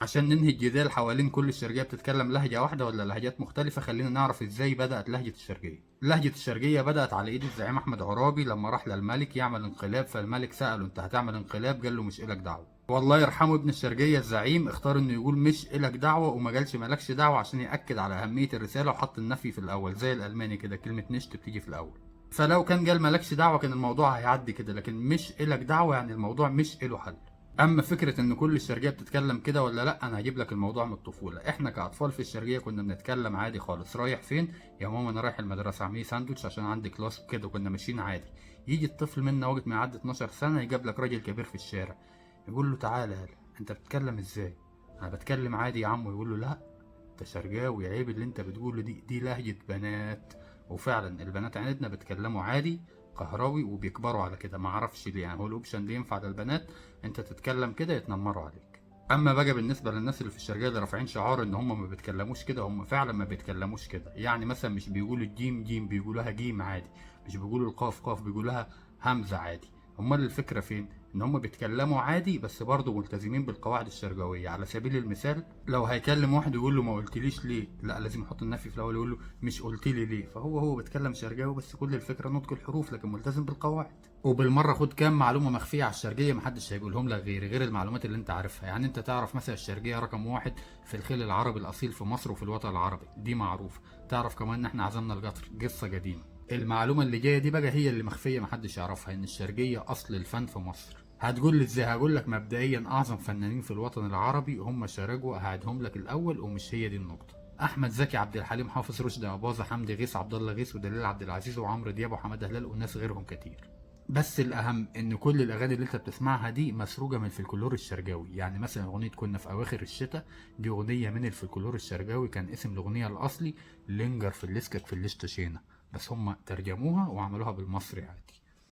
عشان ننهي الجدال حوالين كل الشرقية بتتكلم لهجة واحدة ولا لهجات مختلفة، خلينا نعرف ازاي بدأت لهجة الشرقية. لهجة الشرقية بدأت على ايد الزعيم احمد عرابي لما راح للملك يعمل انقلاب، فالملك سأله انت هتعمل انقلاب؟ قال له مش إلك دعوة. والله يرحمه ابن الشرقية الزعيم اختار انه يقول مش إلك دعوة وما قالش مالكش دعوة عشان يأكد على أهمية الرسالة، وحط النفي في الأول زي الألماني كده، كلمة نشت بتيجي في الأول. فلو كان قال مالكش دعوة كان الموضوع هيعدي كده، لكن مش إلك دعوة يعني الموضوع مش إله حل. اما فكره ان كل الشرقيه بتتكلم كده ولا لا، انا هجيب لك الموضوع من الطفوله. احنا كاطفال في الشرقيه كنا بنتكلم عادي خالص. رايح فين؟ يا ماما انا رايح المدرسه، اعملي ساندوتش عشان عندي كلاس كده، وكنا ماشيين عادي. يجي الطفل منا وقت ما يعدي 12 سنه يجيب لك راجل كبير في الشارع يقول له تعالى يالا انت بتتكلم ازاي؟ انا بتكلم عادي يا عم. يقول له لا انت شرقاوي، عيب اللي انت بتقوله، دي لهجه بنات. وفعلا البنات عندنا بيتكلموا عادي قهراوي وبيكبروا على كده، معرفش ليه يعني، هو الاوبشن اللي ينفع للبنات انت تتكلم كده يتنمروا عليك. اما بقى بالنسبه للناس اللي في الشرقيه اللي رافعين شعار ان هم ما بيتكلموش كده، هم فعلا ما بيتكلموش كده. يعني مثلا مش بيقولوا الجيم جيم، بيقولوها جيم عادي. مش بيقولوا القاف قاف، بيقولوها همزه عادي. امال الفكره فين؟ ان هم بيتكلموا عادي بس برضه ملتزمين بالقواعد الشرقاويه. على سبيل المثال لو هيكلم واحد يقول له ما قلتليش ليه، لا لازم يحط النفي في الاول يقول له مش قلت لي ليه. فهو بيتكلم شرقاوي بس كل الفكره نطق الحروف لكن ملتزم بالقواعد. وبالمره خد كام معلومه مخفيه على الشرقيه محدش هيقولهم لك غير المعلومات اللي انت عارفها. يعني انت تعرف مثلا الشرقيه رقم واحد في الخيل العربي الاصيل في مصر وفي الوطن العربي، دي معروفه. تعرف كمان ان احنا عزمنا القطر، قصه قديمه. المعلومه اللي جايه دي بقى هي اللي مخفيه محدش يعرفها، ان الشرقيه اصل الفن في مصر. هتقول لي ازاي؟ هقول لك مبدئيا اعظم فنانين في الوطن العربي هم شارجوا، هعدهم لك الاول ومش هي دي النقطه. احمد زكي، عبد الحليم حافظ، رشدي اباظه، حمدي غيث، عبد الله غيث، ودليل عبد العزيز، وعمرو دياب، وحماده هلال، وناس غيرهم كتير. بس الاهم ان كل الاغاني اللي انت بتسمعها دي مسروقه من الفلكلور الشرقاوي. يعني مثلا اغنيه كنا في اواخر الشتاء دي اغنيه من الفلكلور الشرقاوي، كان اسم الاغنيه الاصلي لينجر في الليسكك في الليشتشينا، بس هم ترجموها وعملوها بالمصري عادي.